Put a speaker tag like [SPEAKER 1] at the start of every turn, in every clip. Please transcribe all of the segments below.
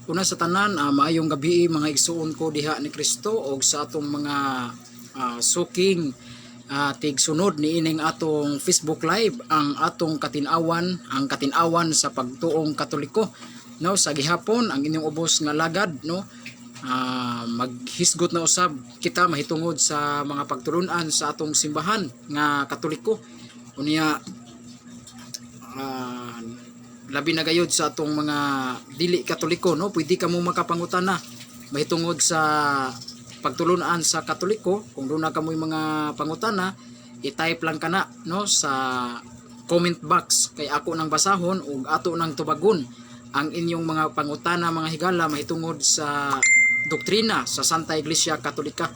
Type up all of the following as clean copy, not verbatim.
[SPEAKER 1] Una sa tanan, maayong gabi mga igsuon ko diha ni Kristo og sa atong mga suking tigsunod ni ining atong Facebook Live ang atong katin-awan sa pagtuong Katoliko, no, sa gihapon ang inyong ubos nga lagad, no, maghisgot na usab kita mahitungod sa mga pagtulunan sa atong simbahan nga Katoliko unya. Labi na gayud sa atong mga dili Katoliko, no, pwede ka mo makapangutana mahitungod sa pagtulunan sa Katoliko. Kung doon na kamoy mga pangutana, i-type lang kana, no, sa comment box kay ako nang basahon ug ato nang tubagon ang inyong mga pangutana, mga higala mahitungod sa doktrina sa Santa Iglesia Katolika.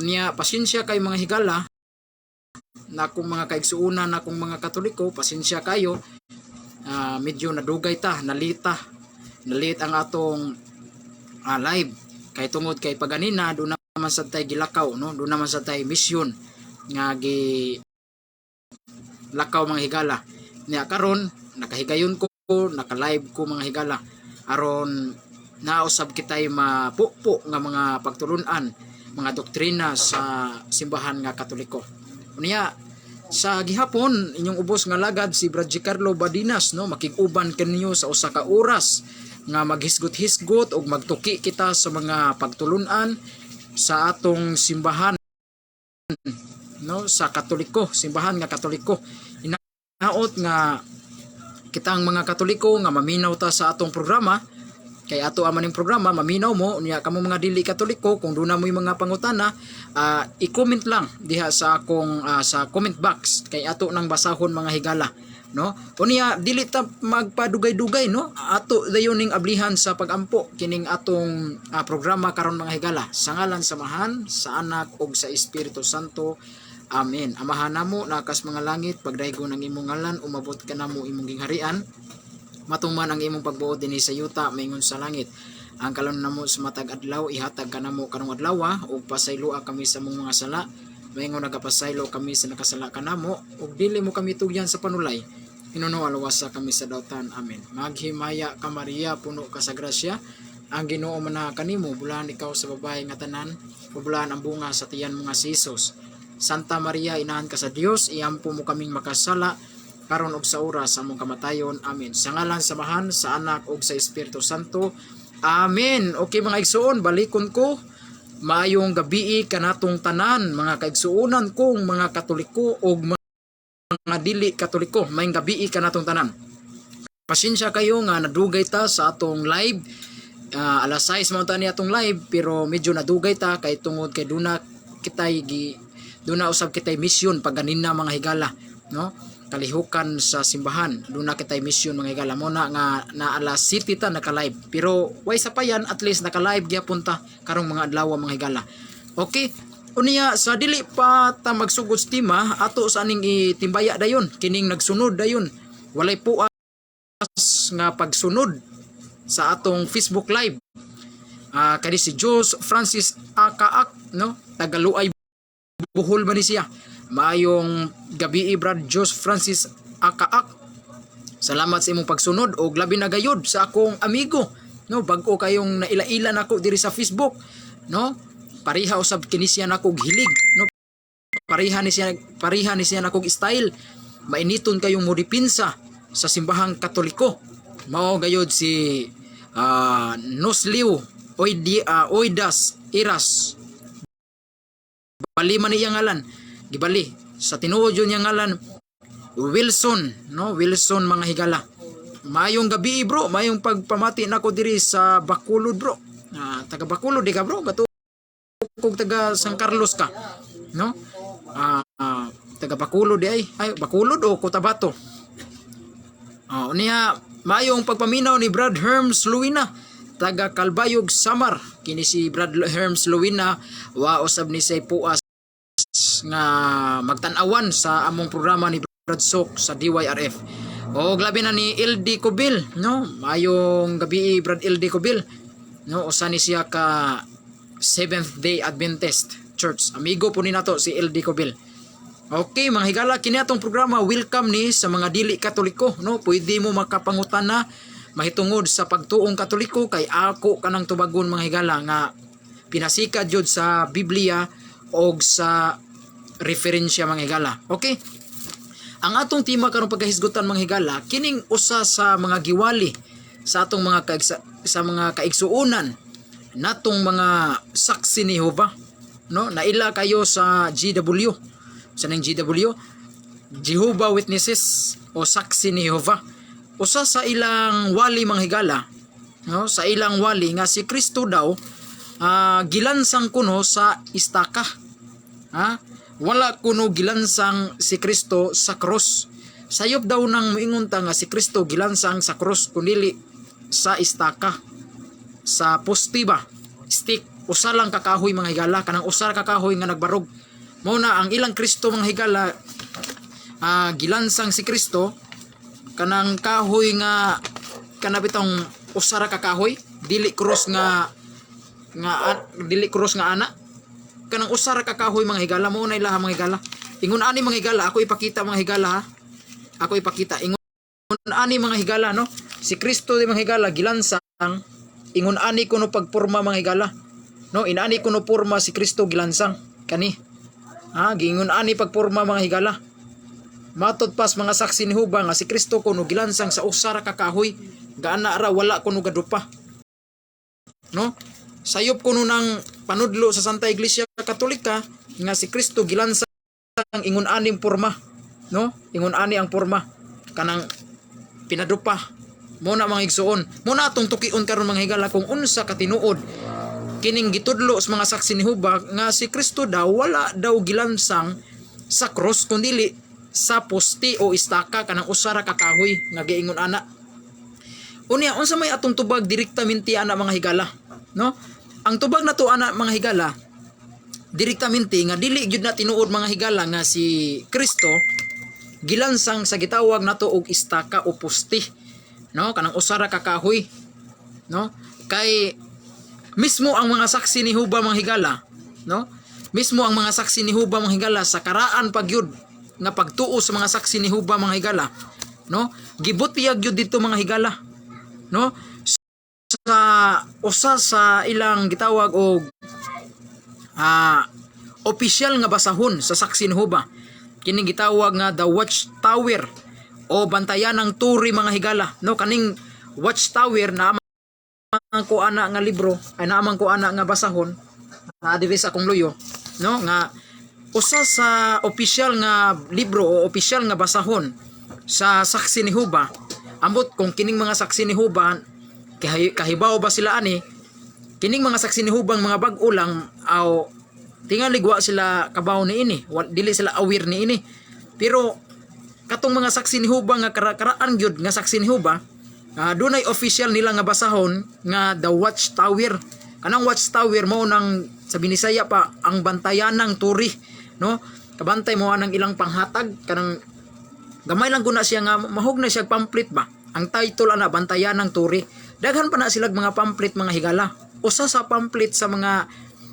[SPEAKER 1] Niya pasensya kay mga higala na kung mga kaigsuunan na kung mga Katoliko, pasensya kayo. Medyo nadugay ta, nalit ang atong live kay tungod kay paganina do naman sa tay gilakaw, no, do naman sa tay mission nga gi lakaw mga higala niya. Karon nakahigayon ko, naka-live ko mga higala aron nausab kitay mapupo nga mga pagtulunan, mga doktrina sa simbahan nga Katoliko. Unya sa gihapon inyong ubos nga lagad si Brad Giancarlo Badinas, no, makig-uban kanyo sa usa ka oras nga maghisgot-hisgot ug magtuki kita sa mga pagtulunan sa atong simbahan, no, sa Katoliko, simbahan nga Katoliko. Inaot nga kitang mga Katoliko nga maminaw ta sa atong programa kay ato amaning programa maminaw mo niya kamo mga dili Katoliko. Kung doon na mo mga pangutana, i-comment lang diha sa akong sa comment box kay ato nang basahon mga higala, no. Unya dili ta magpadugay-dugay, no, ato dayon ning ablihan sa pagampo kining atong programa karon mga higala sa ngalan sa Amahan, sa Anak ug sa Espiritu Santo. Amen. Amahan namo nakas mga langit, pagdaygon ang imong ngalan, umabot ka namo imong gingharian, matuman ang imong pagbuot dinhi sa yuta maingon sa langit. Ang kalan namo sa matag adlaw ihatag kanamo karong adlaw, ug pasayloa kami sa among mga sala maingon nagapasaylo kami sa nakasala kanamo, ug dili mo kami tugyan sa panulay, hinuno alawasa kami sa dautan. Amen. Maghimaya ka Maria, puno ka sa grasya, ang Ginoo manaha kanimo, bulahan ikaw sa babae nga tanan, ug bulahan ang bunga sa tiyan mo nga si Hesus. Santa Maria, inahan ka sa Dios, iampo mo kaming makasala karon og sa oras sa among kamatayon. Amen. Sa ngalan sa Amahan, sa Anak ug sa Espiritu Santo. Amen. Okay mga igsuon, balikon ko. Maayong gabi kanatong tanan mga kaigsuonan kong mga Katoliko ug mga dili Katoliko. Maayong gabi kanatong tanan. Pasensya kayo nga nadugay ta sa atong live. Alas 6 mo ta ni atong live pero medyo nadugay ta kay tungod kay duna usab kitay mission pagganina mga higala, no, kalihukan sa simbahan. Duna kitay mission mga higala mo na nga na alas 7 ta naka-live pero way sa payan at least naka-live gyapon ta karong mga adlaw mga higala. Okay, unya sa dili pa ta magsugod stima ato sa aning itimbaya dayon kining nagsunod dayon walay puas nga pagsunod sa atong Facebook Live. Kani si Jos Francis Akaak, no, Tagaluay Bohol man ni siya. Maayong gabi Brad Jos Francis Akaak, salamat sa imong pagsunod og labi na gayud sa akong amigo, no, bag-o kayong naila-ila nako diri sa Facebook, no, pareha usab kini siya nako hilig, no, pareha ni siya nako style, mainiton kayong modipinsa sa simbahang Katoliko. Mao gayud si Nosliw Oidas Iras, bali man iyang ngalan, gibali sa tinuod yun yung ngalan Wilson, no, Wilson mga higala. Mayong gabi bro, mayong pagpamati nako diri sa Bacolod bro. Taga Bacolod di ka bro, gato kung taga San Carlos ka, no, taga Bacolod di ay Bacolod o Cotabato. Niya mayong pagpaminaw ni Brad Herms Luina, taga Calbayog Samar. Kini si Brad Herms Luina wa usab ni say puas nga magtan-awan sa among programa ni Brad Sok sa DYRF. O glabi na ni LD Cobil, no, mayong gabi Brad LD Cobil, no, usa ni siya ka Seventh Day Adventist Church. Amigo po ni nato si LD Cobil. Okay mga higala, kini atong programa welcome ni sa mga dili Katoliko, no, pwede mo makapangutana mahitungod sa pagtuong Katoliko kay ako kanang tubagon mga higala nga pinasikad jud sa Biblia o sa referensya mga higala. Okay? Ang atong tema karong pagkahisgutan mga higala kining usa sa mga giwali sa atong mga sa mga kaigsuonan natong mga saksi ni Jehova, no? Naila kayo sa GW. Sa nang GW, Jehovah Witnesses o saksi ni Jehova. Usa sa ilang wali mga higala, no? Sa ilang wali nga si Kristo daw gilansang kuno sa istaka. Wala kuno gilansang si Kristo sa cross. Sayop daw nang moingon ta nga si Kristo gilansang sa cross kundi sa istaka, sa poste ba, stick, usa lang kakahoy mga higala, kanang usa kakahoy nga nagbarog. Mao na ang ilang Kristo mga higala, gilansang si Kristo kanang kahoy nga kanabitong usa ra kakahoy, dili cross nga ana, kanang usa ra kakahoy mga higala. Mao na ilaha mga higala. Ingon ani mga higala, ako ipakita mga higala ha. Ako ipakita ingon ani mga higala, no? Si Kristo di mga higala gilansang, ingon ani kuno pagporma mga higala, no? Inani kuno porma si Kristo gilansang kani. Gingon ani pagporma mga higala. Matod pas mga saksi ni Jehova nga si Kristo kuno gilansang sa usa ra kakahoy, gaana ra wala kuno gadupa. No? Sayop kuno nang panudlo sa Santa Iglesia Katolika nga si Kristo gilansang ingon aning porma, no? Ingon ani ang porma kanang pinadupa. Mo na mga igsuon, mo na atong tukion karon mga higala kung unsa katinuod kining gitudlo sa mga saksi ni Jehova nga si Kristo daw wala daw gilansang sa cross kundi sa poste o istaka kanang usa ra kakahoy nga giingon ana. Unya unsa may atong tubag direktamente ana mga higala, no? Ang tubag nato ana mga higala direktamente nga dili gyud na tinuod mga higala nga si Kristo gilansang sa gitawag nato og istaka o poste, no? Kanang usa ra kakahoy, no? Kay mismo ang mga saksi ni Jehova mga higala, no? Mismo ang mga saksi ni Jehova mga higala sa karaan pagyud nga pagtuo sa mga saksi ni Jehova mga higala, no? Gibutiyag gyud dito mga higala, no? Sa usa sa ilang gitawag og opisyal nga basahon sa saksi ni Jehova, kining gitawag nga the Watchtower o bantayan ng turi mga higala, no? Kaning Watchtower na ko ana nga libro ay naamang ko ana nga basahon diri sa akong luyo, no? Nga usa sa opisyal nga libro o opisyal nga basahon sa saksi ni Jehova. Ambot kung kining mga saksi ni Jehova kahibaw ba sila ani, kining mga saksi ni Jehova mga bag-o lang aw tingali wa sila kabaw ni ini, dili sila aware ni ini. Pero katong mga saksi ni Jehova nga karaan gyud nga saksi ni Jehova, dunay official nila nga basahon nga the Watchtower. Kanang Watchtower mao nang sa Binisaya pa ang bantayan ng turi, no? Kabantay mo nang ilang panghatag kanang gamay lang guna siya nga mahog na siya pamphlet ba. Ang title ana bantayan ng turi. Daghan pa na sila mga pamphlet mga higala. Usa sa pamphlet sa mga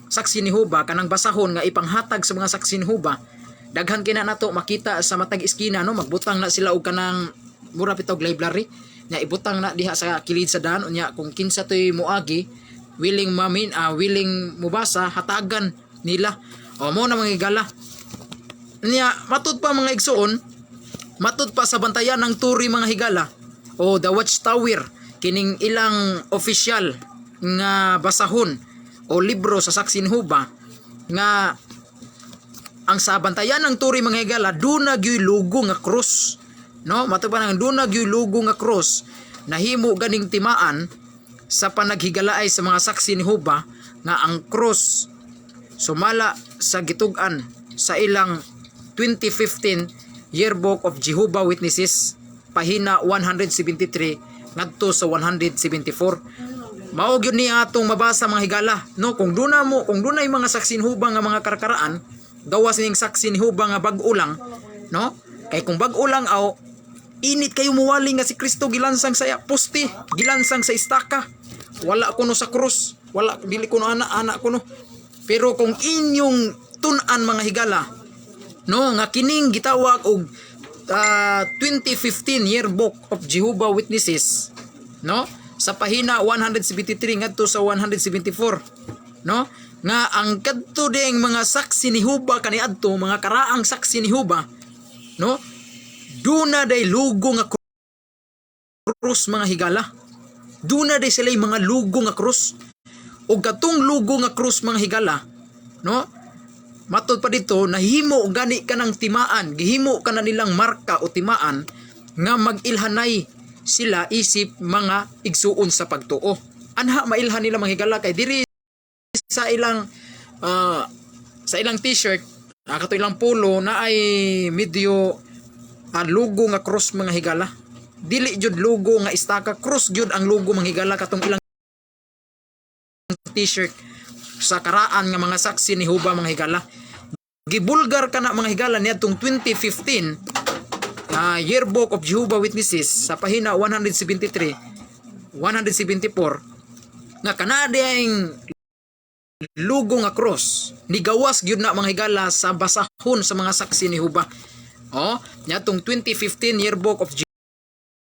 [SPEAKER 1] saksi ni Jehova kanang basahon nga ipanghatag sa mga saksi ni Jehova. Daghan kina nato makita sa matag iskina, no? Magbutang na sila og kanang mura pitog library nya ibutang na diha sa kilid sa daan unya kung kinsa toy moagi willing mubasa hatagan nila. O mo na mga higala. Nya matud pa mga igsuon, matud pa sa bantayan ng turi mga higala o the Watchtower, kining ilang official nga basahon o libro sa saksi ni Jehova nga ang sa bantayan ng turi mga higala duna gyud logo nga cross, no? Matud pa nang duna gyud logo nga cross nahimo ganing timaan sa panaghigalaay sa mga saksi ni Jehova nga ang cross sumala sa gitug-an sa ilang 2015 Yearbook of Jehovah Witnesses pahina 173 ngadto sa 174. Mao gyud ni atong mabasa mga higala, no? Kung dunay mga saksi ni Jehova nga mga karkaraan, gawas ning saksi ni Jehova nga bag-o lang, no? Kay kung bag-o lang aw init kayo muwali nga si Kristo gilansang sa poste, gilansang sa istaka. Wala kuno sa cross, wala dili kuno ana kuno. Pero kung inyong tun-an mga higala, no, nga kining gitawag og 2015 Yearbook of Jehovah Witnesses, no, sa pahina 173 ngadto sa 174, no, nga ang kadto ding mga saksi ni Huba kaniadto, mga karaang saksi ni Huba, no, duna day lugo nga krus mga higala, duna day sila mga lugo nga krus, ug katong lugo nga krus mga higala, no, matod pa dito nahimo gani kanang timaan, gihimo kana nilang marka o timaan nga magilhanay sila isip mga igsuon sa pagtuo. Anha mailhan nila mga higala kay diri sa ilang t-shirt, kato ilang polo na ay medyo logo nga cross mga higala. Dili jud logo nga istaka, cross jud ang logo mga higala katong ilang t-shirt sa karaan nga mga saksi ni Huba mga higala. Gibulgar kana mga higala niadtong 2015 Yearbook of Jehovah Witnesses sa pahina 173 174 nga kanadeng lugo nga cross nigawas gyud na mga higala sa basahon sa mga saksi ni Huba. Niadtong 2015 Yearbook of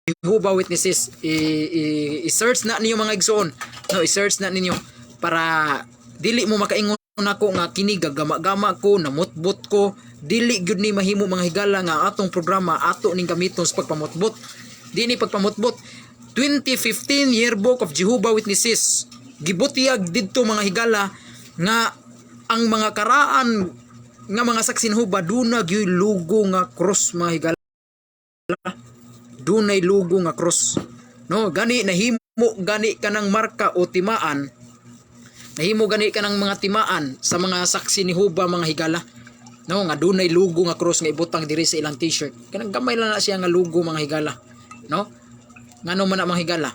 [SPEAKER 1] Jehovah Witnesses, i-search na ninyo mga igsoon, no, i-search na ninyo para dili mo makaingon nako nga kini gagama-gama ko, namutbot ko, dili gyud ni mahimo mga higala nga atong programa ato ning gamiton sa pagpamutbot. Dini pagpamutbot 2015 Yearbook of Jehovah Witnesses, gibutiyag didto mga higala nga ang mga karaan nga mga saksi ni Huba duna gyud lugo nga cross mga higala, dunay lugo nga cross, no, gani nahimo gani kanang marka o timaan, nahimo gani kanang mga timaan sa mga saksi ni Huba mga higala, no, nga dunay lugo nga cross nga ibutang diri sa ilang t-shirt. Kanang gamay lang na siya nga lugo mga higala, no, ngano man na mga higala.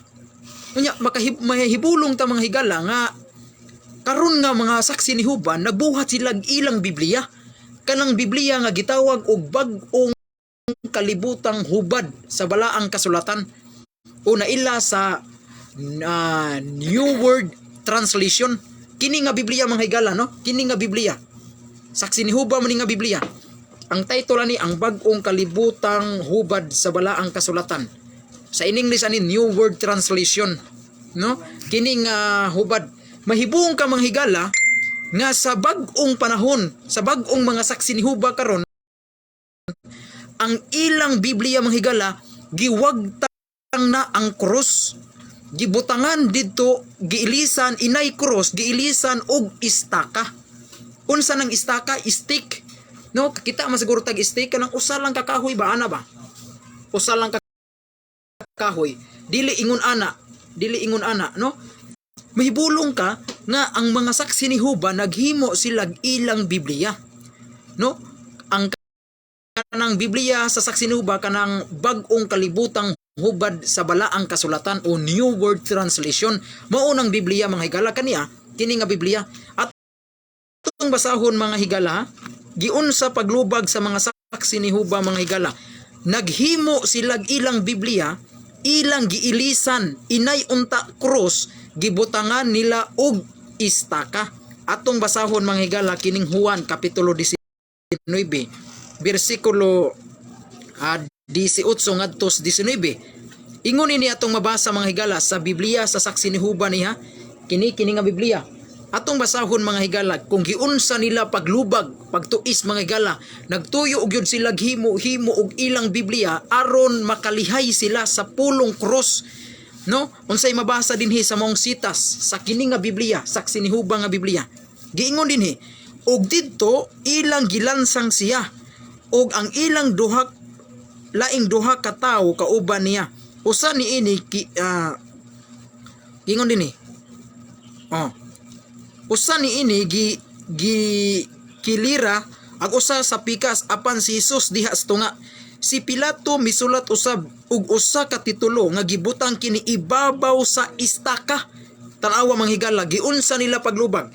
[SPEAKER 1] Unya mahibulong ta mga higala nga karon nga mga saksi ni Huba nagbuhat sila ilang Biblia, kanang Biblia nga gitawag og bag-ong kalibutang hubad sa balaang kasulatan o naila sa New World Translation. Kini nga Biblia mga higala, no, kini nga Biblia saksi ni Huba man nga Biblia, ang title ani ang bag-ong kalibutang hubad sa balaang kasulatan. Sa in English ani New World Translation, no, kini nga hubad mahibong ka mga higala nga sa bag-ong panahon, sa bag-ong mga saksi ni Huba karon, ang ilang Biblia mga higala giwagtang na ang cross, gibutangan dito, giilisan inay cross, giilisan og istaka. Unsa nang istaka? Stick, no, kita masiguro tag stick kanang usa lang ka kahoy ba ana ba, usa lang ka kahoy, dili ingon ana, no. Mahibulong ka nga ang mga saksi ni Huba naghimo sila ilang Biblia, no, ang kanang Biblia sa saksi ni Huba kanang bag-ong kalibutang hubad sa balaang kasulatan o New World Translation, mao nang Biblia mga higala kaniya, kini nga Biblia. At itong basahon mga higala, giunsa paglubag sa mga saksi ni Huba mga higala, naghimo sila ilang Biblia, ilang giilisan inay unta cross, gibutangan nila og istaka. Atong basahon mga higala kining Juan kapitulo 19 bersikulo 18 ngadto 19. Ingon ini atong mabasa mga higala sa Biblia sa saksi ni Huba niya, kini nga Biblia. Atong basahon mga higala kung giunsa nila paglubag, pagtuis mga higala, nagtuyo og yun sila himo og ilang Biblia aron makalihay sila sa pulong cross, no. Unsay mabasa dinhi sa mong sitas sa kini nga Biblia, saksi ni Huba nga Biblia, giingon dinhi og didto ilang gilansang siya og ang ilang laing duha ka tawo kauban niya. Usa ni ini gingon dinhi, usa ni ini kilira ag usa sa pikas apan si Jesus diha sa tunga. Si Pilato misulat usab og usa ka titulo nga gibutang kini ibabaw sa istaka. Tanawa mga higala, giunsa nila paglubag,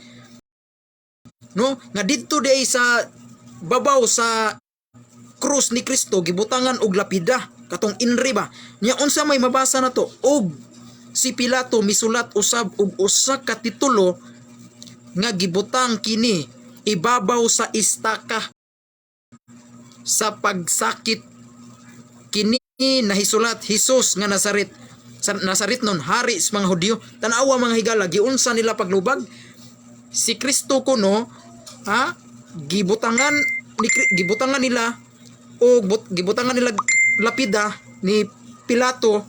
[SPEAKER 1] no, nga didto di sa babaw sa krus ni Kristo gibutangan og lapida katong inri ba nya. Unsa may mabasa na to, og si Pilato misulat usab og usa ka titulo nga gibutang kini ibabaw sa istaka. Sa pagsakit kini nahisulat, Jesus nga Nazaret, sa Nazaretnon, hari sa mga Hudyo. Tanawa mga higala, giunsa nila paglubag? Si Kristo kuno, gibutangan nila o gibutangan nila lapida ni Pilato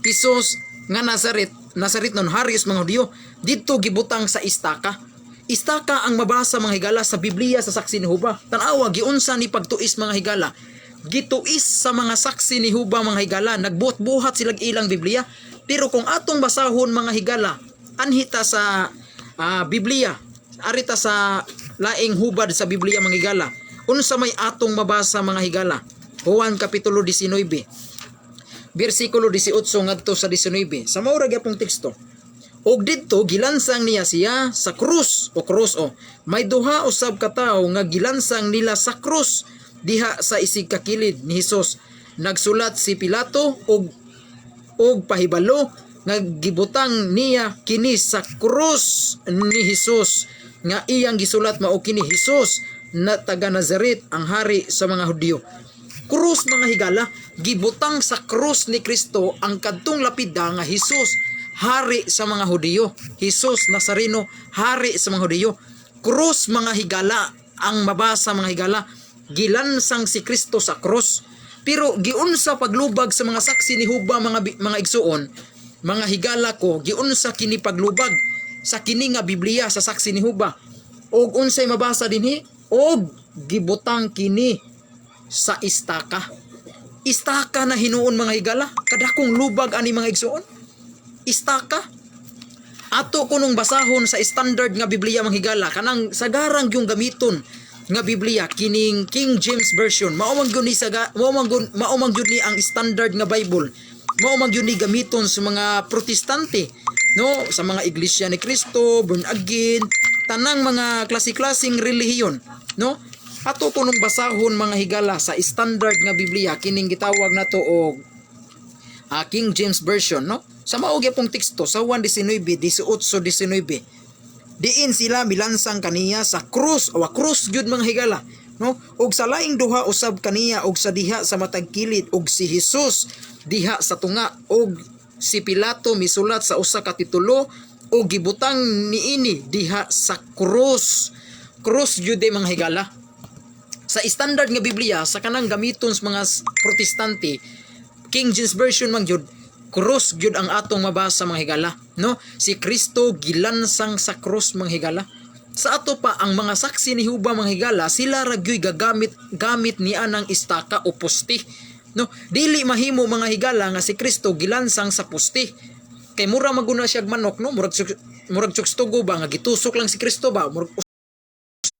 [SPEAKER 1] Hesus nga Nazaretnon, hari sa mga Hudyo. Dito gibutang sa istaka. Istaka ang mabasa mga higala sa Biblia sa saksi ni Jehova. Tanawa, giunsa ni pagtuis mga higala? Gituis sa mga saksi ni Jehova mga higala. Nagbuhat-buhat silang ilang Biblia. Pero kung atong basahon mga higala, anhita sa Biblia, arita sa laing hubad sa Biblia mga higala, unsa may atong mabasa mga higala? Juan Kapitulo 19, versikulo 18 ngadto sa 19. Sa maura gyapong teksto. Og didto gilansang niya siya sa krus o may duha usab ka tawo nga gilansang nila sa krus diha sa isig kakilid ni Hesus. Nagsulat si Pilato og pahibalo nga gibutang niya kini sa krus ni Hesus, nga iyang gisulat mao kini Hesus na taga Nazaret, ang hari sa mga Hudyo. Krus mga higala, gibutang sa krus ni Kristo ang kadtong lapida nga Hesus, hari sa mga Hudyo. Hesus Nazareno, hari sa mga Hudyo. Krus mga higala ang mabasa mga higala. Gilansang si Kristo sa krus. Pero giunsa paglubag sa mga saksi ni Jehova mga igsuon, mga higala ko, giunsa kini paglubag sa kini nga Biblia sa saksi ni Jehova. Og unsay mabasa dinhi? Og gibutang kini sa istaka. Istaka na hinuon mga higala. Kadakong lubag ani mga igsuon. Istaka. Ato kunong basahon sa standard nga Biblia mga higala, kanang sagarang yung gamiton nga Biblia kining King James Version. Maumang gyud ni ang standard nga Bible. Maumang gyud ni gamiton sa mga protestante, no, sa mga iglesia ni Kristo, born again, tanang mga klase-klaseng relihiyon, no. Ato kunong basahon mga higala sa standard nga Biblia kining gitawag nato og King James Version, no. Sa maugya pong teksto sa Juan 19:18-19, diin sila milansang kaniya sa krus o krus gyud mga higala, no. Og sa laing duha usab kaniya og sa diha sa matag kilid, og si Hesus diha sa tunga, og si Pilato misulat sa usa ka titulo og gibutang niini diha sa krus. Krus gyud mga higala. Sa standard nga Biblia sa kanang gamiton sa mga protestante, King James Version man gyud, krus gyud ang atong mabasa mga higala, no. Si Kristo gilansang sa krus mga higala. Sa ato pa ang mga saksi ni Jehova mga higala, sila ra gyud gamit niya ng istaka o poste, no. Dili mahimo mga higala nga si Kristo gilansang sa poste. Kay mura maguna siya manok, no. Murag tsustugo ba nga gitusok lang si Kristo ba? Murag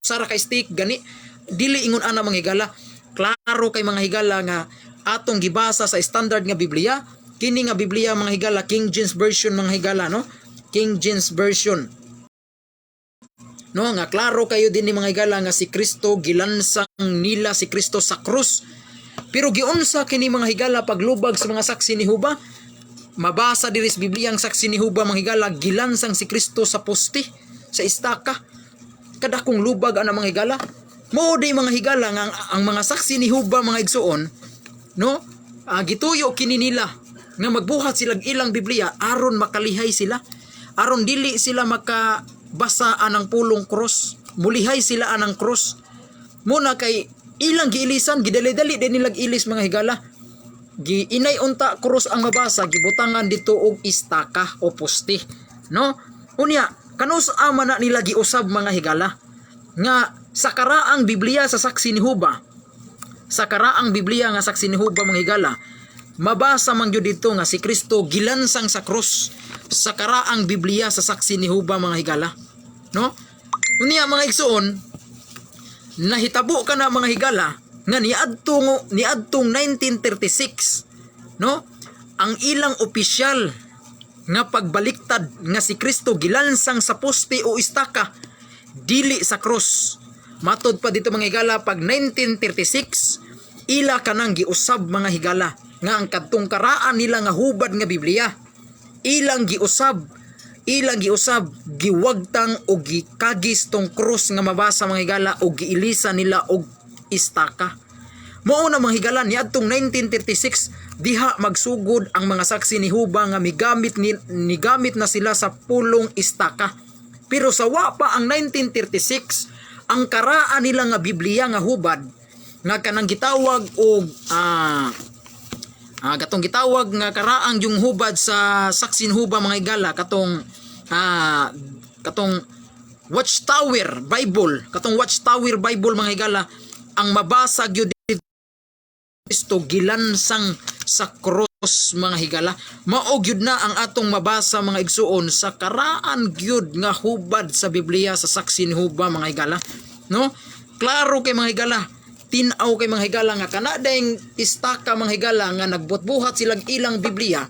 [SPEAKER 1] sara ka stick gani. Dili ingon ana mga higala. Klaro kay mga higala nga atong gibasa sa standard nga Biblia. Kini nga Biblia mga higala, King James Version mga higala, no. King James Version, no, nga klaro kayo din ni mga higala nga si Kristo gilansang nila si Kristo sa krus. Pero giunsa kini mga higala paglubag sa mga saksi ni Jehova? Mabasa diri sa Biblia ang saksi ni Jehova mga higala, gilansang si Kristo sa poste, sa istaka. Kadakong lubag ana mga higala. Mao di mga higala nga ang mga saksi ni Jehova mga igsuon, no, gituyo kini nila nga magbuhat sila ilang Biblia aron makalihay sila, aron dili sila makabasa anang pulong cross, mulihay sila anang cross. Muna kay ilang giilisan, gidali-dali din nilag ilis mga higala. Giinay unta cross ang mabasa, gibutangan dito og istaka o poste, no. Unya kanus ama na nila giusab mga higala nga sa karaang Biblia sa saksi ni Jehova, sa karaang Biblia nga saksi ni Jehova mga higala, mabasa man gyud dito nga si Kristo gilansang sa krus sa karaang Biblia sa saksi ni Jehova mga higala, no. Unya mga igsuon, nahitabo ka na mga higala nga niadtong 1936, no, ang ilang opisyal nga pagbaliktad nga si Kristo gilansang sa poste o istaka, dili sa krus. Matod pa dito mga higala, pag 1936 ila kanang giusab mga higala nga ang kadtong karaan nila nga hubad nga Biblia, ilang giusab giwagtang o gikagis tong krus nga mabasa mga higala o giilisa nila og istaka. Mao na mga higala niadtong 1936 diha magsugod ang mga saksi ni Jehova nga migamit na sila sa pulong istaka. Pero sa wa pa ang 1936, ang karaan nila nga Biblia nga hubad nga kanang gitawag og katong gitawag nga karaang yung hubad sa saksi ni Jehova mga higala, katong Watchtower Bible, mga higala, ang mabasa gyud Kristo gilansang sa cross mga higala. Mao gyud na ang atong mabasa mga igsuon sa karaan gyud nga hubad sa Biblia sa saksi ni Jehova mga higala, no? Klaro kay mga higala, tinaw kay mga higala nga kanadayng istaka mga higala nga nagbutbuhat silang ilang Biblia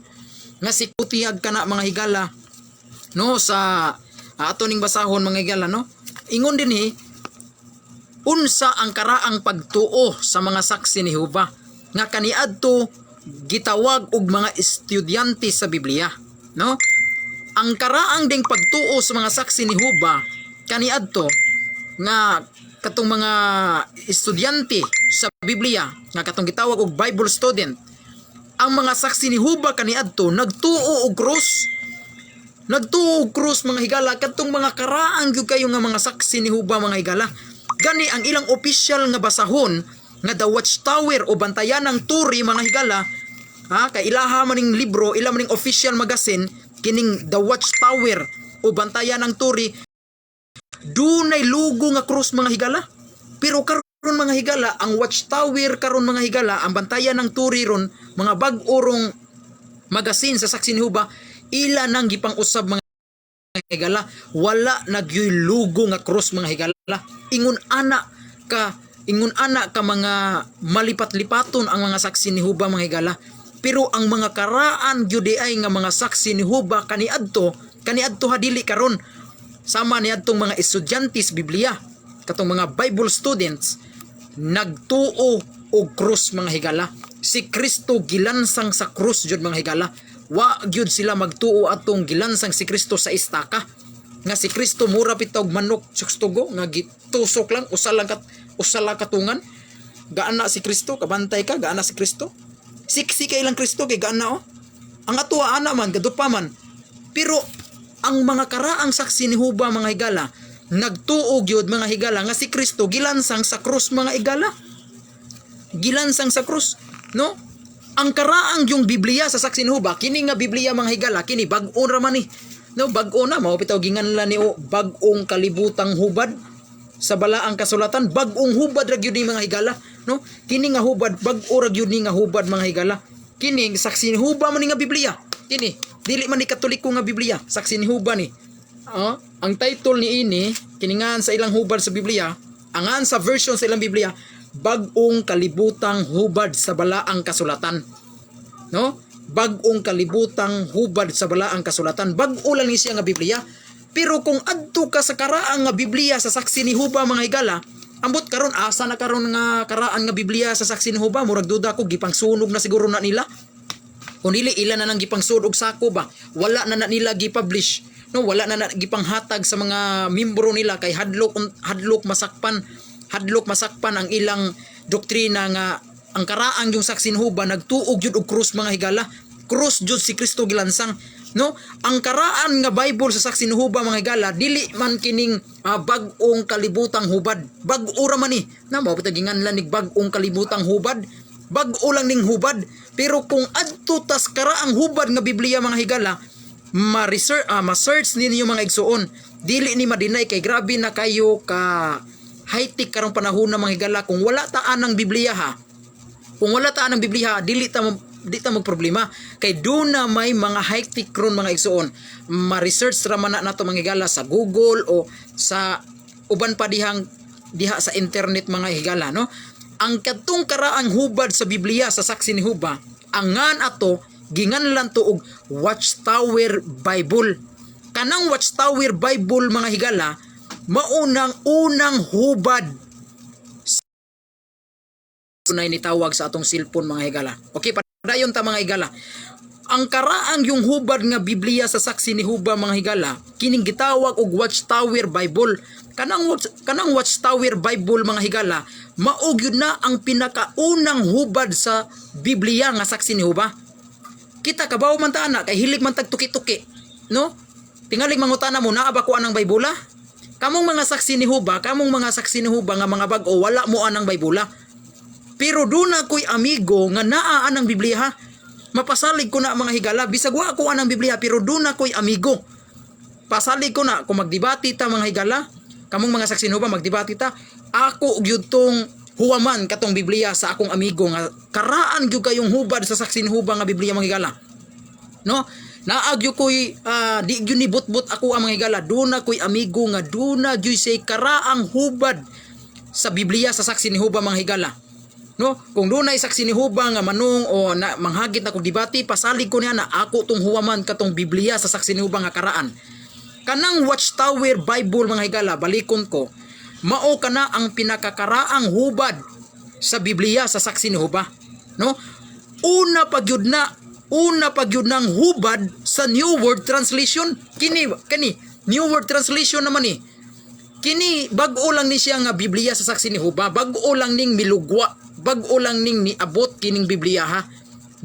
[SPEAKER 1] nga sikutiyag kana mga higala, no, sa ato ning basahon mga higala, no? Ingon dinhi unsa ang karaang pagtuo sa mga saksi ni Jehova nga kaniadto gitawag og mga estudyante sa Biblia, no? Ang karaang ding pagtuo sa mga saksi ni Jehova kaniadto nga katong mga estudyante sa Biblia nga katong gitawag og Bible student, ang mga saksi ni Jehova kaniadto nagtuo og krus mga higala, katong mga karaang gyud kayo nga mga saksi ni Jehova mga higala. Gani ang ilang official nga basahon nga The Watchtower o Bantayan ng Turi mga higala, kay ilaha man ning libro, ila man ning official magazine kining The Watchtower o Bantayan ng Turi, dunay lugo nga krus mga higala. Pero karon mga higala, ang Watchtower karon mga higala, ang Bantayan ng Turi ron, mga bag-orong magazine sa saksi ni Jehova, ila nang gipang usab mga higala, wala nagyoy lugo nga cross mga higala. Ingon ana ka mga malipat-lipaton ang mga saksi ni Jehova mga higala. Pero ang mga karaan gyud ay nga mga saksi ni Jehova kaniadto hadili karon sama niadtong mga estudyante sa Biblia, katong mga Bible students, nagtuo og cross mga higala. Si Kristo gilansang sa cross jud mga higala. Wa gyud sila magtuo atong gilansang si Kristo sa istaka, nga si Kristo mura pitog manok sukstugo nga gitusok lang usala katungan. Gaana si Kristo, kabantay ka, gaana si Kristo. Siksi kay lang Kristo kay gaana ang atuwa ana man gadupa man. Pero ang mga karaang saksi ni Jehova mga higala, nagtuo gyud mga higala nga si Kristo gilansang sa krus mga higala. Gilansang sa krus, no? Ang karaang yung Biblia sa saksi ni Jehova, kini nga Biblia mga higala, kini bag-o ra man ni. No, bag-o na, mao bitaw ginganlan ni bag-ong kalibutang hubad sa balaang kasulatan, bag-ong hubad ra gyud ni mga higala, no? Kini nga hubad, bag-o ra gyud ni nga hubad mga higala. Kini saksi ni Jehova man ni nga Biblia. Kini dili man ni Katoliko nga Biblia, saksi ni Jehova ni. Ang title ni ini kiningan sa ilang hubad sa Biblia, angan sa version sa ilang Biblia, bag-ong kalibutang hubad sa balaang kasulatan, no? Bag-ong kalibutang hubad sa balaang kasulatan, bag-o lang ni siya nga Biblia. Pero kung adto ka sa karaang nga Biblia sa saksi ni Jehova mga higala, ambot karon asa na karon nga karaan nga Biblia sa saksi ni Jehova, murag duda ko gipang sunog na siguro na nila. Kung dili ila na nang gipang sunog sako ba, wala na nila gipublish, no? Wala na gipang hatag sa mga membro nila kay hadlok masakpan ang ilang doktrina nga ang karaang yung saksi ni Jehova nagtuog jud og krus mga higala. Krus jud si Kristo gilansang, no? Ang karaan nga Bible sa saksi ni Jehova mga higala, dili man kining bag-ong kalibutang hubad. Bag-o ra man ni. Na mao bitaw ginganlan nig bag-ong kalibutang hubad. Bag-o lang ning hubad. Pero kung adto tas karaang hubad nga Biblia mga higala, ma-search ninyo mga igsuon, dili ni madinay kay grabe na kayo ka high-tech karong panahon na mga higala. Kung wala taan ng Biblia dili ta magproblema kay do na may mga high-tech ron mga igsuon. Ma-research ra man nato mga higala sa Google o sa uban pa diha sa internet mga higala, no? Ang katong karaang hubad sa Biblia sa saksi ni Jehova, angan ato ginganlan to og Watchtower Bible. Kanang Watchtower Bible mga higala, unang hubad na initawag sa atong cellphone mga higala. Okay, padayon ta mga higala. ang karaang yung hubad nga Biblia sa saksi ni Jehova mga higala kining gitawag og Watchtower Bible. Kanang Watchtower Bible mga higala mao gyud na ang pinakaunang hubad sa Biblia nga saksi ni Jehova. Kita kabaw man ta ana kay hilig man tag tuki-tuki, no? Tingaling mangutana mo naa ba ko anang Bible? Kamong mga saksi ni Jehova, kamong mga saksi ni Jehova nga mga bag-o wala mo anang Bible. Pero doon ako'y amigo nga naa anang Biblia ha. Mapasalig ko na mga higala, bisag wa ko anang Biblia pero doon ako'y amigo. Pasalig ko na kung magdebate ta mga higala, kamong mga saksi ni Jehova magdebate ta, ako gyud tong huwaman katong Biblia sa akong amigo nga karaan gyud kayong hubad sa saksi ni Jehova nga Biblia mga higala. No? Naagyo ko'y di gyud ni butbut ako ang mga higala, doon ako'y amigo nga doon na gyud say karaang hubad sa Biblia sa saksi ni Jehova mga higala. No, kung doon ay saksi ni Jehova nga manung o na, manghagit na kong debate, pasalig ko niya na ako tong huwaman katong Biblia sa saksi ni Jehova nga karaan. Kanang Watchtower Bible mga higala, balikon ko, mao kana ang pinakakaraang hubad sa Biblia sa saksi ni Jehova. No? Una pagyud nang hubad sa New World Translation. Kani New World Translation naman ni. Kini bag-o lang ni siya nga Biblia sa saksi ni Jehova, bag-o lang ning milugwa, bag-o lang ning niabot kining Biblia ha.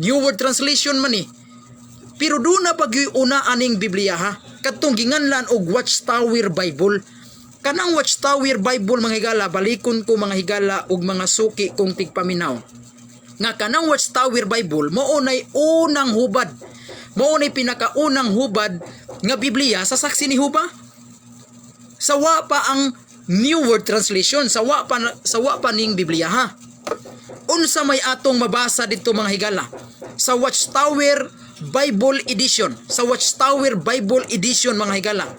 [SPEAKER 1] New World Translation man ni. Pero doon na pagyoy una aning Biblia ha. Katong ginganlan og Watchtower Bible. Kanang Watchtower Bible mga higala, balikon ko mga higala og mga suki kong tigpaminaw. Nga kanang Watchtower Bible mao nay unang hubad. Mao nay pinakaunang hubad nga Biblia sa saksi ni Jehova. Sawa pa ang New World Translation, sawa pa ning Biblia ha. Unsa may atong mabasa dito mga higala sa Watchtower Bible Edition, sa Watchtower Bible Edition mga higala.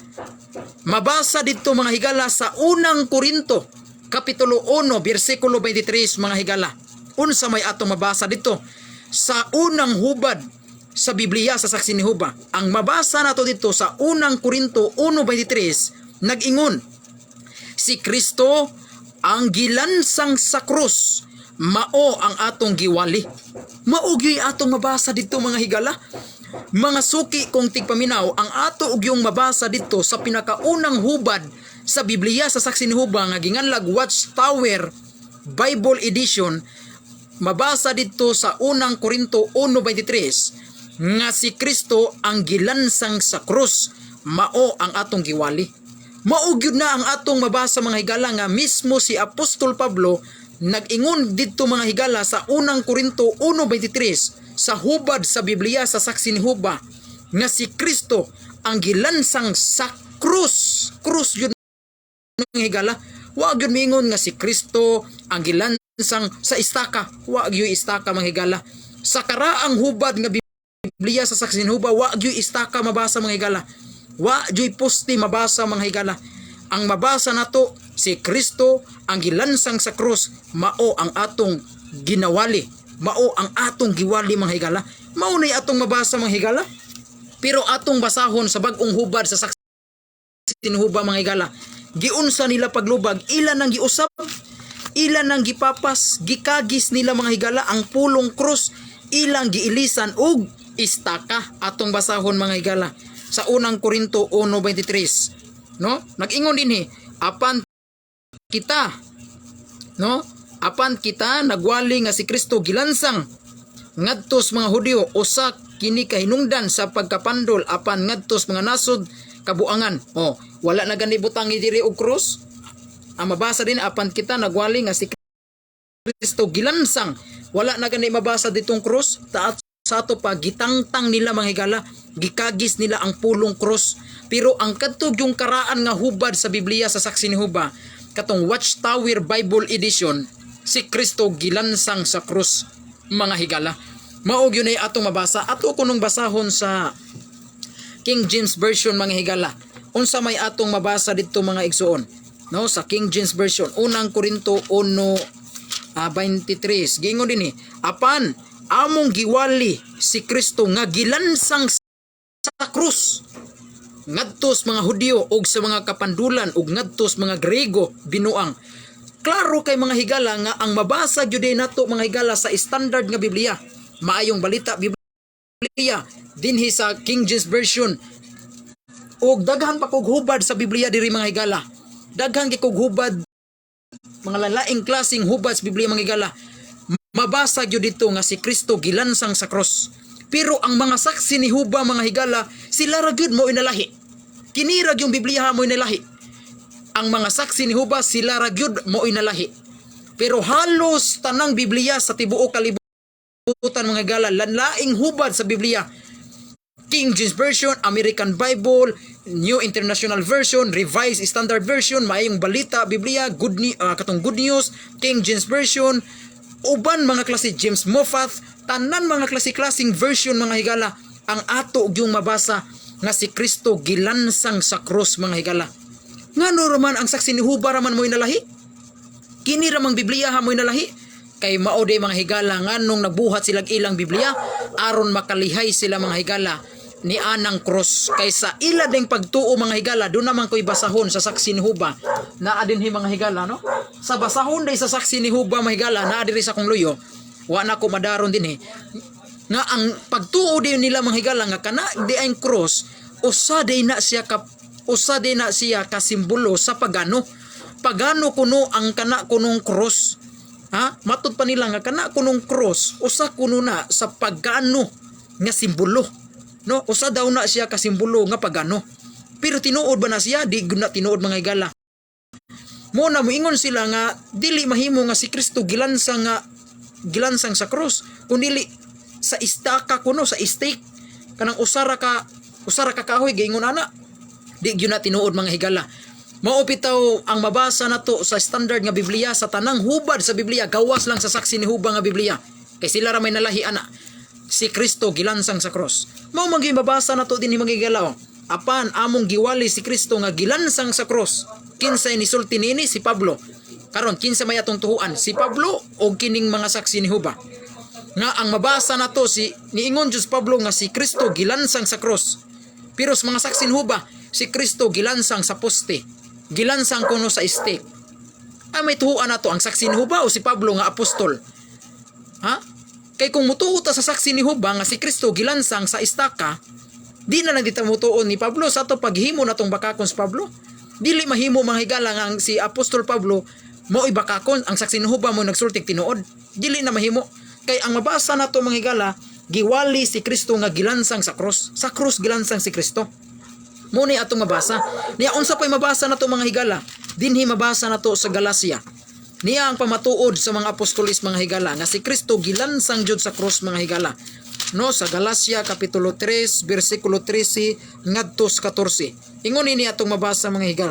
[SPEAKER 1] Mabasa dito mga higala sa unang Korinto kapitulo 1 bersikulo 23 mga higala. Unsa may atong mabasa dito sa unang hubad sa Biblia sa saksi ni Jehova. Ang mabasa nato dito sa unang Korinto 1:23 nag-ingon, si Kristo ang gilansang sa krus, mao ang atong giwali. Mao gyud atong mabasa dito mga higala. Mga suki kong tigpaminaw, ang ato og yung mabasa dito sa pinakaunang hubad sa Biblia sa saksi ni Jehova nga ginganlag Watchtower Bible Edition, mabasa dito sa unang Korinto 1:23 nga si Kristo ang gilansang sa krus, mao ang atong giwali. Mao gyud na ang atong mabasa mga higala nga mismo si Apostol Pablo nag-ingon dito mga higala sa unang Korinto 1:23 sa hubad sa Biblia sa saksi ni Jehova nga si Kristo ang gilansang sa krus. Krus yun mga higala. Wa gyud mingon nga si Kristo ang gilansang sa istaka. Wa gyud istaka mga higala. Sa karaang hubad nga Biblia sa saksi ni Jehova, wa gyud istaka mabasa mga higala. Wa joy poste mabasa mga higala. Ang mabasa nato si Kristo ang gilansang sa krus, mao ang atong ginawali, mao ang atong giwali mga higala. Mao nay atong mabasa mga higala. Pero atong basahon sa bag-ong hubad sa saksi ni Jehova mga higala, giunsa nila paglubag, ilan ang giusap, ilan ang gipapas, gikagis nila mga higala ang pulong krus, ilang giilisan og istaka. Atong basahon mga higala sa unang Korinto 1:23, no? Nag-ingon dinhi, apan kita, no? Apan kita nagwali nga si Kristo gilansang ngadtos mga Hudyo, usa kini kahinungdan sa pagkapandol, apan ngadtos mga nasod kabuangan. Oh, wala na gani butangi diri og krus. Ang mabasa din, apan kita nagwali nga si Kristo gilansang, wala na gani mabasa ditong krus. Sa ato pa gitangtang nila mga higala, gikagis nila ang pulong krus. Pero ang kadtog yung karaan nga hubad sa Biblia sa saksi ni Jehova, katong Watchtower Bible Edition, si Kristo gilansang sa krus mga higala. Mao gyud ay atong mabasa. Ato kunong basahon sa King James Version mga higala. Unsa may atong mabasa dito mga igsuon, no? Sa King James Version, unang Korinto 1:23. Giingon dinhi, apan among giwali si Kristo nga gilansang sa krus ngadtos mga Hudyo ug sa mga kapandulan ug ngadtos mga Grego binuang. Klaro kay mga higala nga ang mabasa gyud nato mga higala sa standard nga Biblia, maayong balita Biblia Biblia dinhi sa King James Version. Og daghan pa kog hubad sa Biblia diri mga higala. Daghan gyud kog hubad, mga lalaing klaseng hubad sa Biblia mga higala. Mabasa gyud dito nga si Kristo gilansang sa cross. Pero ang mga saksi ni Huba mga higala, sila ra gyud mo inalahi. Kinirag yung Biblia mo inalahi. Ang mga saksi ni Huba sila ra gyud mo inalahi. Pero halos tanang Biblia sa tibuok kalibutan mga higala, laing hubad sa Biblia. King James Version, American Bible, New International Version, Revised Standard Version, Maayong Balita, Biblia, katong Good News, King James Version, uban mga klase James Moffat, tanan mga klase-klaseng version mga higala, ang ato yung mabasa nga si Kristo gilansang sa cross mga higala. Ngano raman ang saksi ni Huba raman mo inalahi? Kini ramang Biblia ha mo inalahi? Kay mao day mga higala nganong nagbuhat silang ilang Biblia aron makalihay sila mga higala ni anang cross. Kaysa ila ding pagtuo mga higala, doon naman ko'y basahon sa saksi ni Huba na adinhi mga higala, no? Sa basahon day sa saksi ni Huba mga higala na adiri sa kong luyo, wa na ko madaron din nga ang pagtuo din nila mga higala nga kana di ay cross, usa day na siya kasimbolo sa pagano kuno ang kana kunong cross. Ha? Matud pa nila nga kana kunong cross usa kuno na sa pagano nga simbolo, no? Usa daw na siya kasimbolo nga pagano. Pero tinuod ba na siya? Di na tinuod mga higala. Mo na moingon sila nga dili mahimo nga si Kristo gilansang sa cross, kundi sa istaka kuno, sa stake kanang usara ka kahoy gingon ana. Di gyud na tinuod mga higala. Mao bitaw ang mabasa nato sa standard nga Biblia sa tanang hubad sa Biblia, gawas lang sa saksi ni Huba nga Biblia. Kay sila ra may nalahi ana. Si Kristo gilansang sa cross. Mao man gyud mabasa nato dinhi mga higala. Apan among giwali si Kristo nga gilansang sa cross. Kinsay ni sulti nini si Pablo. Karon kinsa may atong tuhuan, si Pablo o kining mga saksi ni Huba. Nga ang mabasa nato niingon Diyos Pablo nga si Kristo gilansang sa cross. Pero sa mga saksi ni Huba, si Kristo gilansang sa poste. Gilansang kuno sa stake. May tuhuan nato ang saksi ni Huba o si Pablo nga apostol. Ha? Kay kung mutuo ta sa saksi ni Huba nga si Kristo gilansang sa istaka, di na lang dita mutuon ni Pablo sa ato paghimo natong bakakon sa Pablo. Dili mahimo mga higala nga si apostol Pablo mo ibakakon ang saksi ni Huba mo nagsultik tinuod. Dili na mahimo. Kay ang mabasa nato mga higala, giwali si Kristo nga gilansang sa cross. Sa cross gilansang si Kristo. Muni atong mabasa. Niya unsa pay mabasa nato mga higala? Dinhi mabasa nato sa Galacia. Niya ang pamatuod sa mga apostolis mga higala nga si Kristo gilansang jud sa cross mga higala. No, sa Galacia kapitulo 3 bersikulo 13 ngadto sa 14. Ingon ini atong mabasa mga higala.